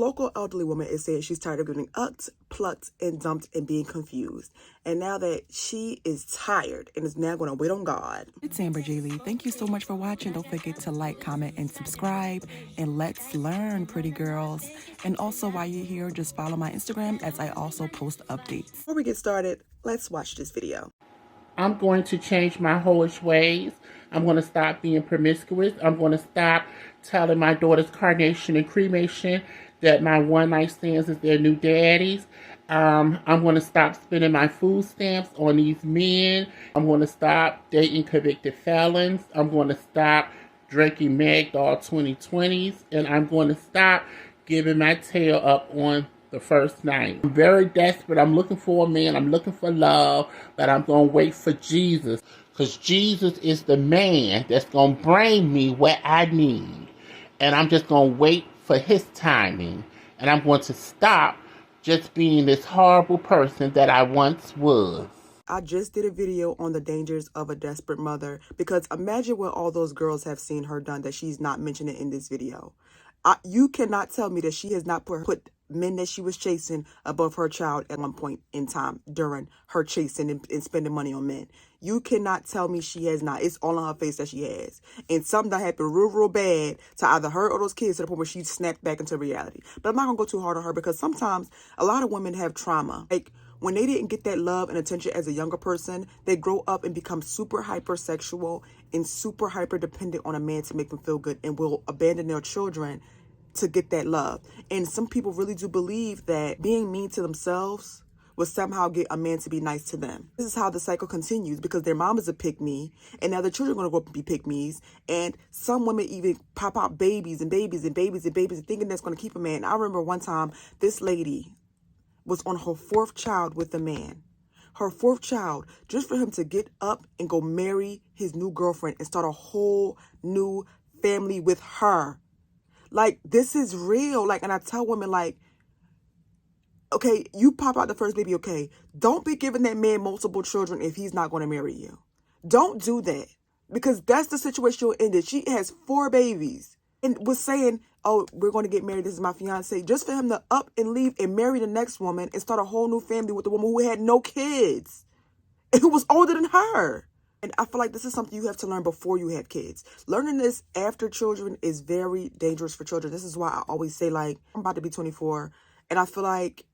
Local elderly woman is saying she's tired of getting upped, plucked, and dumped and being confused. And now that she is tired and is now going to wait on God. It's Amber J. Lee. Thank you so much for watching. Don't forget to like, comment, and subscribe. And let's learn, pretty girls. And also, while you're here, just follow my Instagram as I also post updates. Before we get started, let's watch this video. I'm going to change my whorish ways. I'm going to stop being promiscuous. I'm going to stop telling my daughters carnation and cremation that my one-night stands is their new daddies. I'm going to stop spending my food stamps on these men. I'm going to stop dating convicted felons. I'm going to stop drinking Magdal 2020s. And I'm going to stop giving my tail up on the first night. I'm very desperate. I'm looking for a man. I'm looking for love. But I'm going to wait for Jesus. Because Jesus is the man that's going to bring me what I need. And I'm just going to wait for his timing. And I'm going to stop just being this horrible person that I once was. I just did a video on the dangers of a desperate mother, because imagine what all those girls have seen her done that she's not mentioning in this video. You cannot tell me that she has not put men that she was chasing above her child at one point in time during her chasing and spending money on men. You cannot tell me she has not. It's all on her face that she has. And something that happened real bad to either her or those kids to the point where she snapped back into reality. But I'm not going to go too hard on her, because sometimes a lot of women have trauma. Like, when they didn't get that love and attention as a younger person, they grow up and become super hypersexual and super hyper dependent on a man to make them feel good, and will abandon their children to get that love. And some people really do believe that being mean to themselves will somehow get a man to be nice to them. This is how the cycle continues, because their mom is a pick-me, and now the children are going to grow up and be pick-me's. And some women even pop out babies and babies and babies and babies and thinking that's going to keep a man. I remember one time this lady was on her 4th child with a man. Her 4th child, just for him to get up and go marry his new girlfriend and start a whole new family with her. Like, this is real. Like, and I tell women, like, okay, you pop out the first baby, okay. Don't be giving that man multiple children if he's not going to marry you. Don't do that, because that's the situation you're in. She has 4 babies and was saying, oh, we're going to get married. This is my fiance. Just for him to up and leave and marry the next woman and start a whole new family with the woman who had no kids and who was older than her. And I feel like this is something you have to learn before you have kids. Learning this after children is very dangerous for children. This is why I always say, like, I'm about to be 24, and I feel like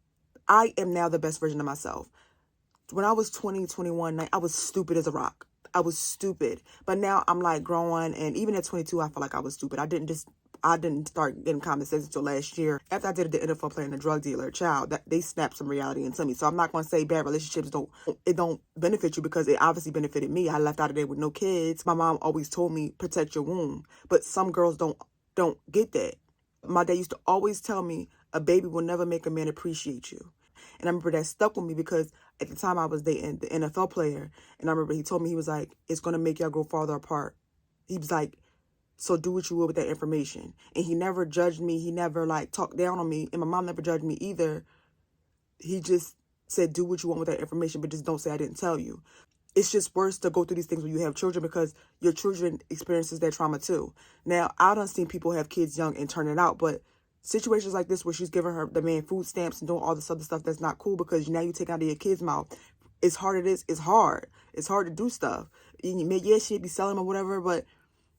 I am now the best version of myself. When I was 20, 21, I was stupid as a rock. I was stupid. But now I'm like growing, and even at 22, I feel like I was stupid. I didn't start getting common sense until last year. After I did the NFL player and the drug dealer child, that they snapped some reality into me. So I'm not going to say bad relationships don't benefit you, because it obviously benefited me. I left out of there with no kids. My mom always told me, protect your womb. But some girls don't get that. My dad used to always tell me, a baby will never make a man appreciate you. And I remember that stuck with me, because at the time I was dating the NFL player, and I remember he told me, he was like, it's going to make y'all grow farther apart. He was like, so do what you will with that information. And he never judged me. He never like talked down on me. And my mom never judged me either. He just said, do what you want with that information, but just don't say I didn't tell you. It's just worse to go through these things when you have children, because your children experiences that trauma too. Now, I done seen people have kids young and turn it out, but situations like this where she's giving the man food stamps and doing all this other stuff, that's not cool, because now you take out of your kid's mouth. It's hard. It's hard. It's hard to do stuff. Yeah, she'd be selling them or whatever, but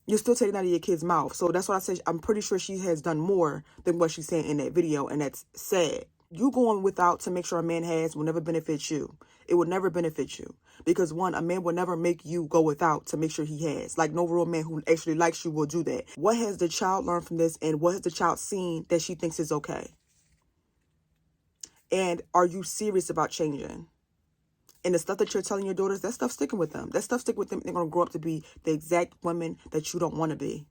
you're still taking out of your kid's mouth. So that's what I said. I'm pretty sure she has done more than what she's saying in that video, and that's sad. You going without to make sure a man has will never benefit you. It will never benefit you, because one, a man will never make you go without to make sure he has. Like, no real man who actually likes you will do that. What has the child learned from this, and what has the child seen that she thinks is okay? And are you serious about changing? And the stuff that you're telling your daughters, that stuff's sticking with them. That stuff sticking with them. They're going to grow up to be the exact women that you don't want to be.